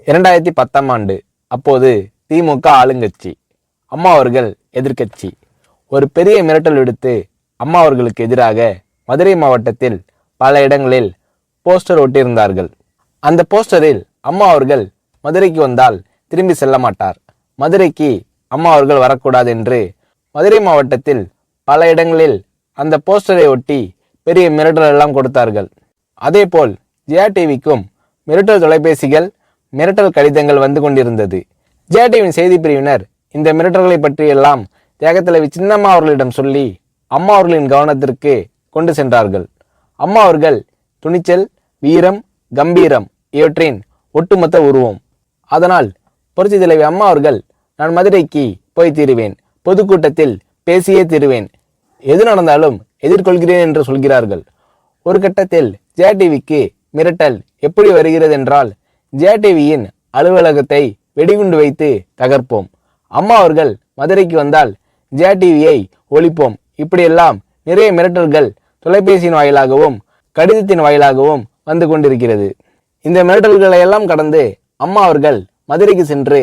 2010ஆம் ஆண்டு. அப்போது திமுக ஆளுங்கட்சி, அம்மா அவர்கள் எதிர்க்கட்சி. ஒரு பெரிய மிரட்டல் விடுத்து அம்மா அவர்களுக்கு எதிராக மதுரை மாவட்டத்தில் பல இடங்களில் போஸ்டர் ஒட்டியிருந்தார்கள். அந்த போஸ்டரில் அம்மா அவர்கள் மதுரைக்கு வந்தால் திரும்பி செல்ல மாட்டார், மதுரைக்கு அம்மா அவர்கள் வரக்கூடாது என்று மதுரை மாவட்டத்தில் பல இடங்களில் அந்த போஸ்டரை ஒட்டி பெரிய மிரட்டல் எல்லாம் கொடுத்தார்கள். அதேபோல் ஜெயா டிவிக்கும் மிரட்டல் தொலைபேசிகள், மிரட்டல் கடிதங்கள் வந்து கொண்டிருந்தது. ஜெயா டிவியின் செய்தி பிரிவினர் இந்த மிரட்டல்களை பற்றியெல்லாம் தியாகத்தலைவி சின்னம்மா அவர்களிடம் சொல்லி அம்மா அவர்களின் கவனத்திற்கு கொண்டு சென்றார்கள். அம்மா அவர்கள் துணிச்சல், வீரம், கம்பீரம் இவற்றின் ஒட்டுமொத்த உருவம். அதனால் புரட்சி தலைவி அம்மா அவர்கள், நான் மதுரைக்கு போய் தீருவேன், பொதுக்கூட்டத்தில் பேசியே தீருவேன், எது நடந்தாலும் எதிர்கொள்கிறேன் என்று சொல்கிறார்கள். ஒரு கட்டத்தில் ஜெயா டிவிக்கு மிரட்டல் எப்படி வருகிறது என்றால், ஜெயா டிவியின் அலுவலகத்தை வெடிகுண்டு வைத்து தகர்ப்போம், அம்மா அவர்கள் மதுரைக்கு வந்தால் ஜெயா டிவியை ஒழிப்போம், இப்படியெல்லாம் நிறைய மிரட்டல்கள் தொலைபேசியின் வாயிலாகவும் கடிதத்தின் வாயிலாகவும் வந்து கொண்டிருக்கிறது. இந்த மிரட்டல்களை எல்லாம் கடந்து அம்மா அவர்கள் மதுரைக்கு சென்று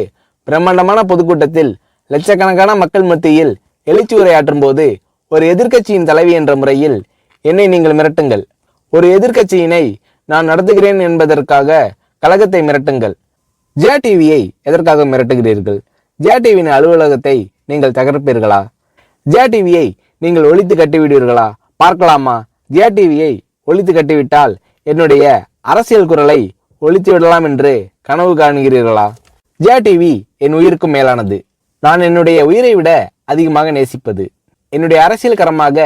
பிரம்மாண்டமான பொதுக்கூட்டத்தில் லட்சக்கணக்கான மக்கள் மத்தியில் எழுச்சி உரையாற்றும் போது, ஒரு எதிர்க்கட்சியின் தலைவி என்ற முறையில் என்னை நீங்கள் மிரட்டுங்கள், ஒரு எதிர்க்கட்சியினை நான் நடத்துகிறேன் என்பதற்காக கழகத்தை மிரட்டுங்கள், ஜெயா டிவியை எதற்காக மிரட்டுகிறீர்கள், ஜெயா டிவியின் அலுவலகத்தை நீங்கள் தகர்ப்பீர்களா, ஜெயா டிவியை நீங்கள் ஒழித்து கட்டிவிடுவீர்களா, பார்க்கலாமா, ஜெயா டிவியை ஒழித்து கட்டிவிட்டால் என்னுடைய அரசியல் குரலை ஒழித்து விடலாம் என்று கனவு காண்கிறீர்களா, ஜெயா டிவி என் உயிருக்கும் மேலானது, நான் என்னுடைய உயிரை விட அதிகமாக நேசிப்பது, என்னுடைய அரசியல் கரமாக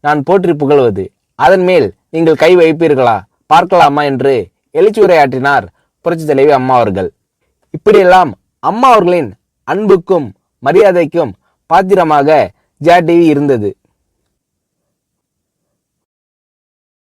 நான் போற்றி புகழ்வது, அதன் மேல் நீங்கள் கை வைப்பீர்களா, பார்க்கலாமா என்று எழுச்சி உரையாற்றினார் புரட்சி தலைவி அம்மா அவர்கள். இப்படியெல்லாம் அம்மா அவர்களின் அன்புக்கும் மரியாதைக்கும் பாத்திரமாக ஜெயா டிவி இருந்தது.